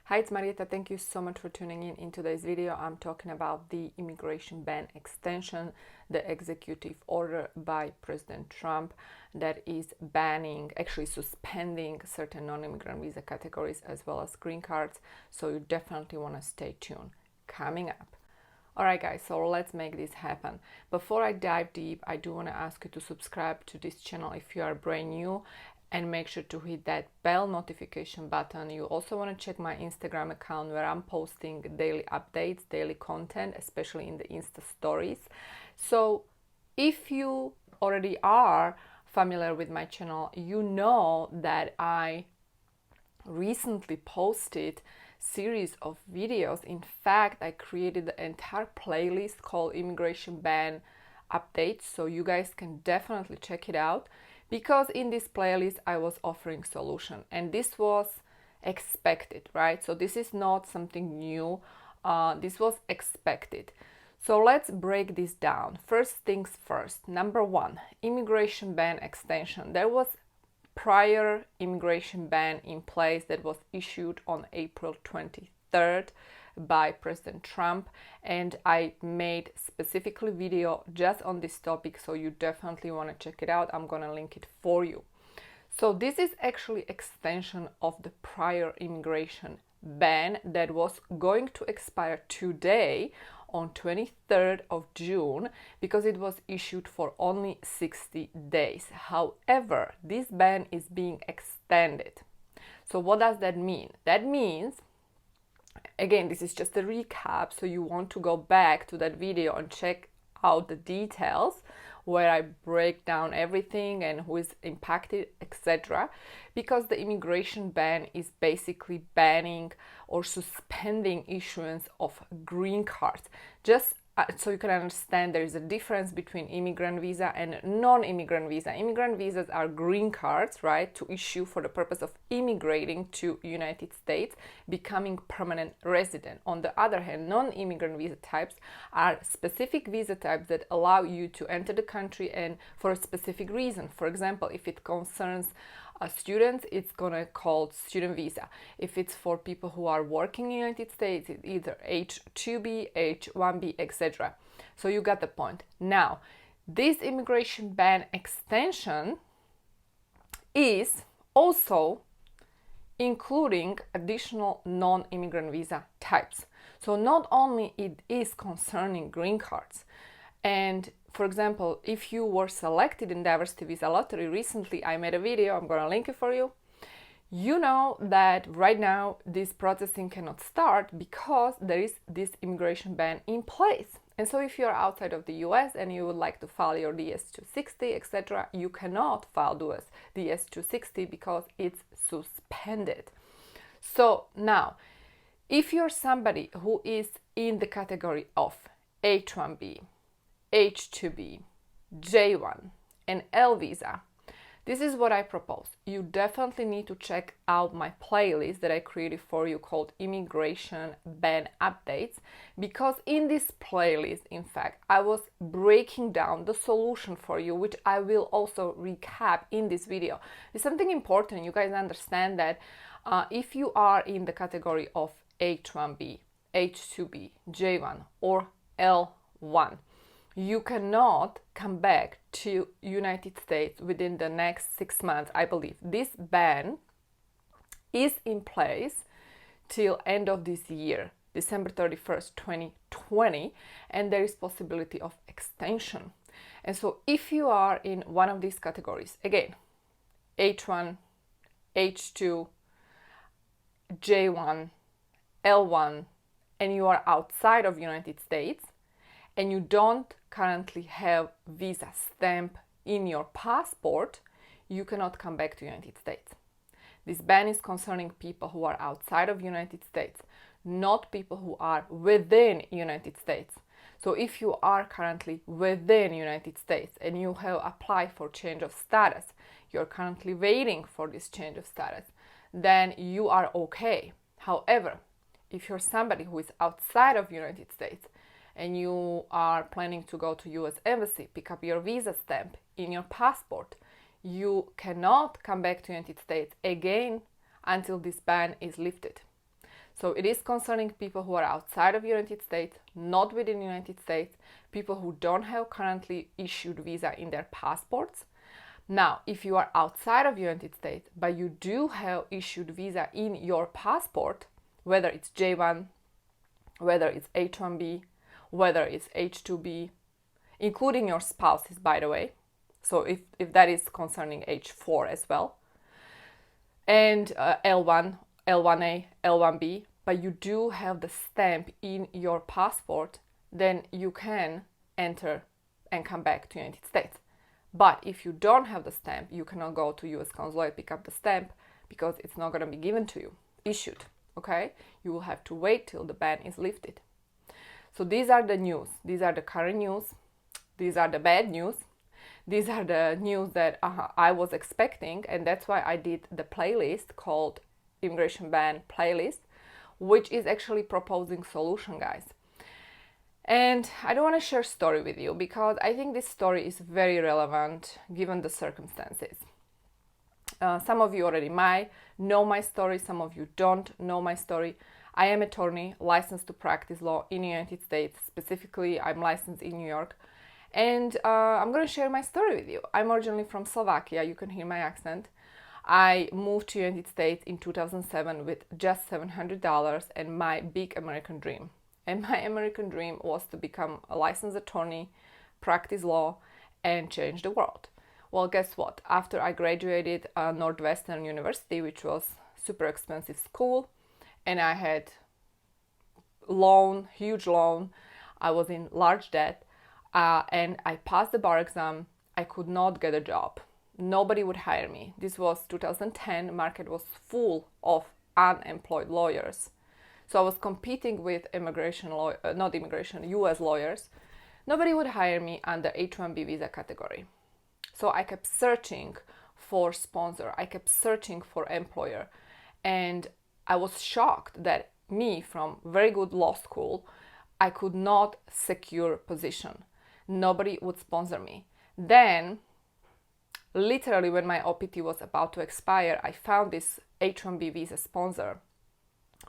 Hi, it's Marieta. Thank you so much for tuning in today's video. I'm talking about the immigration ban extension, the executive order by President Trump that is banning, actually suspending certain non-immigrant visa categories as well as green cards. So you definitely want to stay tuned. Coming up. Alright guys, so let's make this happen. Before I dive deep, I do want to ask you to subscribe to this channel if you are brand new and make sure to hit that bell notification button. You also want to check my Instagram account where I'm posting daily updates, daily content, especially in the Insta stories. So if you already are familiar with my channel, you know that I recently posted series of videos. In fact, I created an entire playlist called Immigration Ban Updates, so you guys can definitely check it out, because in this playlist I was offering solution, and this was expected, right? So this is not something new, this was expected. So let's break this down. First things first. Number one, immigration ban extension. There was prior immigration ban in place that was issued on April 23rd by President Trump, and I made specifically video just on this topic, so you definitely want to check it out. I'm gonna link it for you. So this is actually extension of the prior immigration ban that was going to expire today on 23rd of June, because it was issued for only 60 days. However, this ban is being extended. So what does that mean? That means, again, this is just a recap, so you want to go back to that video and check out the details where I break down everything and who is impacted, etc. Because the immigration ban is basically banning or suspending issuance of green cards. Just so you can understand, there is a difference between immigrant visa and non-immigrant visa. Immigrant visas are green cards, right, to issue for the purpose of immigrating to United States, becoming permanent resident. On the other hand, non-immigrant visa types are specific visa types that allow you to enter the country and for a specific reason. For example, if it concerns students, it's gonna called student visa. If it's for people who are working in the United States, it's either H-2B, H-1B, etc. So you got the point. Now, this immigration ban extension is also including additional non-immigrant visa types. So not only it is concerning green cards, and for example, if you were selected in diversity visa lottery recently, I made a video, I'm gonna link it for you. You know that right now this processing cannot start because there is this immigration ban in place. And so if you're outside of the US and you would like to file your DS-260, etc., you cannot file DS-260 because it's suspended. So now, if you're somebody who is in the category of H-1B, H-2B, J-1, and L visa, this is what I propose. You definitely need to check out my playlist that I created for you called Immigration Ban Updates, because in this playlist, in fact, I was breaking down the solution for you, which I will also recap in this video. It's something important. You guys understand that if you are in the category of H-1B, H-2B, J-1, or L-1, you cannot come back to United States within the next 6 months, I believe. This ban is in place till end of this year, December 31st, 2020, and there is possibility of extension. And so if you are in one of these categories, again, H1, H2, J1, L1, and you are outside of United States, and you don't currently have visa stamp in your passport, you cannot come back to United States. This ban is concerning people who are outside of United States, not people who are within United States. So if you are currently within United States and you have applied for change of status, you're currently waiting for this change of status, then you are okay. However, if you're somebody who is outside of United States and you are planning to go to US Embassy, pick up your visa stamp in your passport, you cannot come back to United States again until this ban is lifted. So it is concerning people who are outside of the United States, not within the United States, people who don't have currently issued visa in their passports. Now, if you are outside of the United States, but you do have issued visa in your passport, whether it's J1, whether it's H1B, whether it's H2B, including your spouses, by the way. So if that is concerning H4 as well, and L1, L1A, L1B, but you do have the stamp in your passport, then you can enter and come back to the United States. But if you don't have the stamp, you cannot go to US consulate, pick up the stamp, because it's not going to be given to you, issued, okay? You will have to wait till the ban is lifted. So these are the news. These are the current news. These are the bad news. These are the news that I was expecting, and that's why I did the playlist called Immigration Ban Playlist, which is actually proposing solution, guys. And I don't want to share a story with you because I think this story is very relevant given the circumstances. Some of you already might know my story, some of you don't know my story. I am an attorney licensed to practice law in the United States. Specifically, I'm licensed in New York. And I'm going to share my story with you. I'm originally from Slovakia. You can hear my accent. I moved to the United States in 2007 with just $700 and my big American dream. And my American dream was to become a licensed attorney, practice law, and change the world. Well, guess what? After I graduated Northwestern University, which was super expensive school, and I had huge loan, I was in large debt, and I passed the bar exam. I could not get a job. Nobody would hire me. This was 2010. The market was full of unemployed lawyers. So I was competing with US lawyers. Nobody would hire me under H1B visa category. So I kept searching for sponsor. I kept searching for employer. And I was shocked that me, from very good law school, I could not secure position. Nobody would sponsor me. Then, literally when my OPT was about to expire, I found this H1B visa sponsor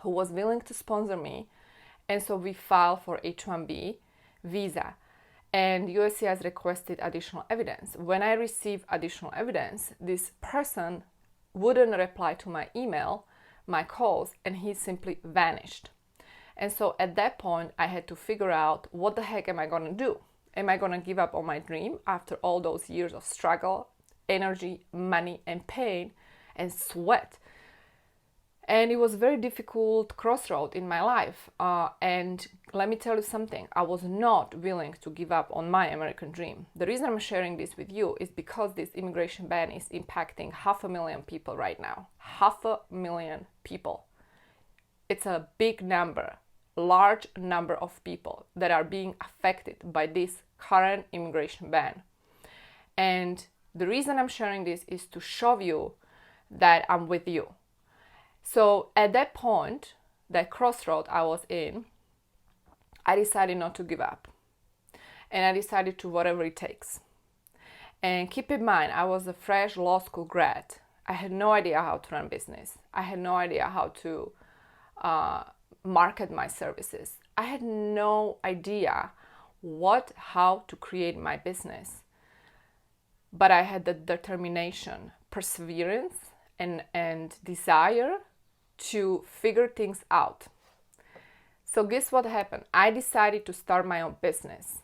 who was willing to sponsor me. And so we filed for H1B visa. And USCIS requested additional evidence. When I received additional evidence, this person wouldn't reply to my email, my calls, and he simply vanished. And so at that point, I had to figure out, what the heck am I going to do? Am I going to give up on my dream after all those years of struggle, energy, money, and pain, and sweat? And it was a very difficult crossroad in my life. And let me tell you something, I was not willing to give up on my American dream. The reason I'm sharing this with you is because this immigration ban is impacting 500,000 people right now. 500,000 people. It's a big number, large number of people that are being affected by this current immigration ban. And the reason I'm sharing this is to show you that I'm with you. So at that point, that crossroad I was in, I decided not to give up. And I decided to whatever it takes. And keep in mind, I was a fresh law school grad. I had no idea how to run business. I had no idea how to market my services. I had no idea how to create my business. But I had the determination, perseverance, and desire to figure things out. So guess what happened? I decided to start my own business.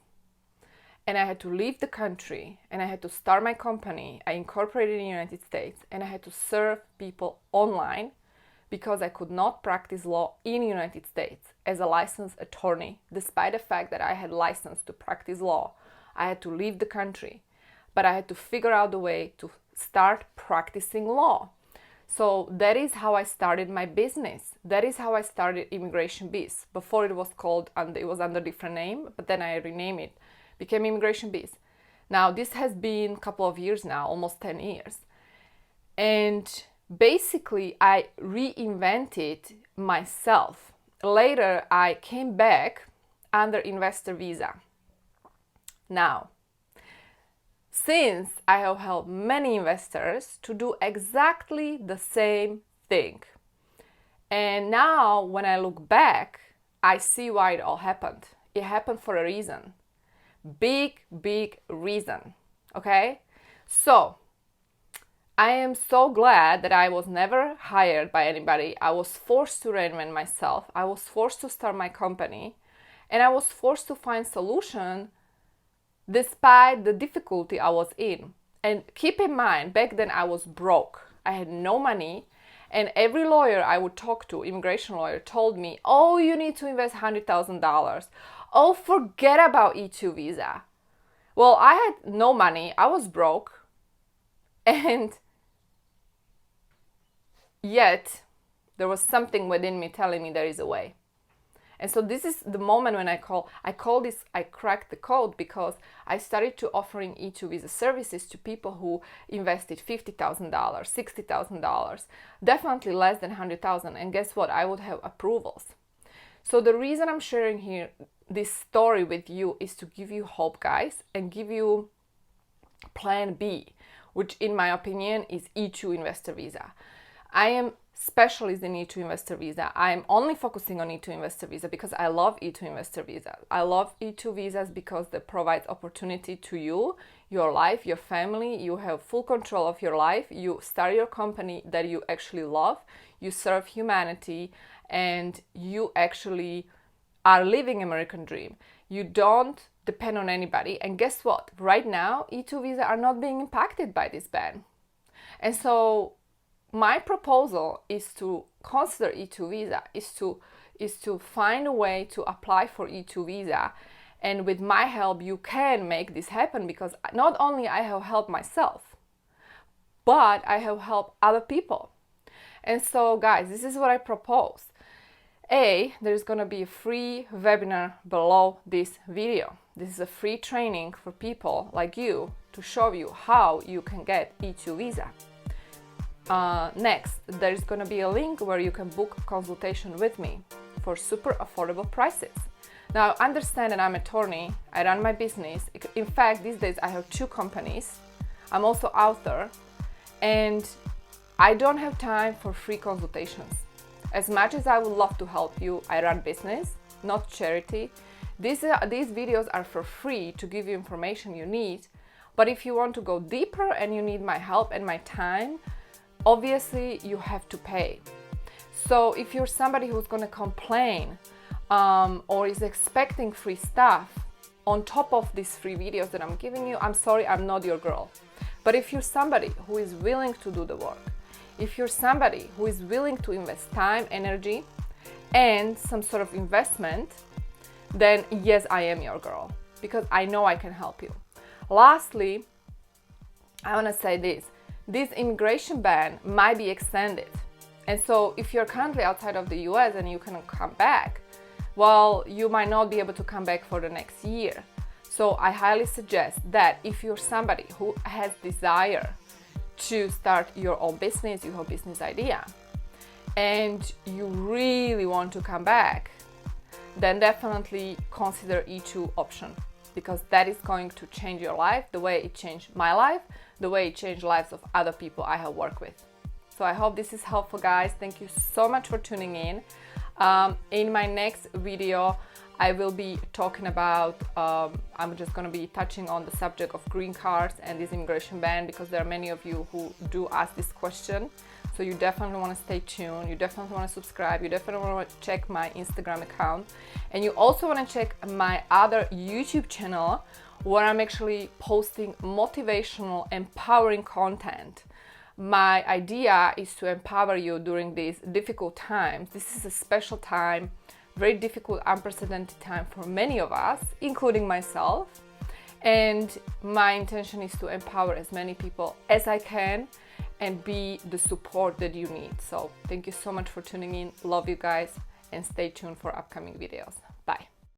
And I had to leave the country and I had to start my company. I incorporated in the United States and I had to serve people online because I could not practice law in the United States as a licensed attorney. Despite the fact that I had license to practice law, I had to leave the country. But I had to figure out the way to start practicing law. So that is how I started my business. That is how I started ImmigrationBiz. Before it was under different name, but then I renamed it, became ImmigrationBiz. Now this has been a couple of years now, almost 10 years. And basically I reinvented myself. Later I came back under investor visa. Now, since I have helped many investors to do exactly the same thing, And now when I look back, I see why it all happened. It happened for a reason. Big reason. Okay? So, I am so glad that I was never hired by anybody. I was forced to reinvent myself. I was forced to start my company. And I was forced to find solution despite the difficulty I was in. And keep in mind, back then I was broke. I had no money. And every lawyer I would talk to, immigration lawyer, told me, oh, you need to invest $100,000. Oh, forget about E2 visa. Well, I had no money. I was broke. And yet, there was something within me telling me there is a way. And so this is the moment when I cracked the code, because I started to offering E2 visa services to people who invested $50,000, $60,000, definitely less than $100,000. And guess what? I would have approvals. So the reason I'm sharing here this story with you is to give you hope, guys, and give you plan B, which in my opinion is E2 investor visa. I am specialist in E2 investor visa. I'm only focusing on E2 investor visa because I love E2 investor visa. I love E2 visas because they provide opportunity to you, your life, your family. You have full control of your life. You start your company that you actually love. You serve humanity, and you actually are living American dream. You don't depend on anybody. And guess what? Right now, E2 visa are not being impacted by this ban. And so my proposal is to consider E2 visa, is to find a way to apply for E2 visa. And with my help, you can make this happen, because not only I have helped myself, but I have helped other people. And so guys, this is what I propose. There's gonna be a free webinar below this video. This is a free training for people like you to show you how you can get E2 visa. Next, there's gonna be a link where you can book a consultation with me for super affordable prices. Now, understand that I'm an attorney, I run my business. In fact, these days I have 2 companies. I'm also author, and I don't have time for free consultations. As much as I would love to help you, I run business, not charity. These videos are for free to give you information you need. But if you want to go deeper and you need my help and my time, obviously you have to pay. So if you're somebody who's going to complain or is expecting free stuff on top of these free videos that I'm giving you, I'm sorry, I'm not your girl. But if you're somebody who is willing to do the work, if you're somebody who is willing to invest time, energy, and some sort of investment, then yes, I am your girl, because I know I can help you. Lastly, I want to say this immigration ban might be extended. And so if you're currently outside of the US and you cannot come back, well, you might not be able to come back for the next year. So I highly suggest that if you're somebody who has desire to start your own business, you have a business idea, and you really want to come back, then definitely consider E2 option, because that is going to change your life the way it changed my life, the way it changed lives of other people I have worked with. So I hope this is helpful, guys. Thank you so much for tuning in. In my next video, I will be talking about, I'm just going to be touching on the subject of green cards and this immigration ban, because there are many of you who do ask this question. So you definitely want to stay tuned. You definitely want to subscribe. You definitely want to check my Instagram account. And you also want to check my other YouTube channel, where I'm actually posting motivational, empowering content. My idea is to empower you during these difficult times. This is a special time, very difficult, unprecedented time for many of us, including myself. And my intention is to empower as many people as I can and be the support that you need. So thank you so much for tuning in. Love you guys, and stay tuned for upcoming videos.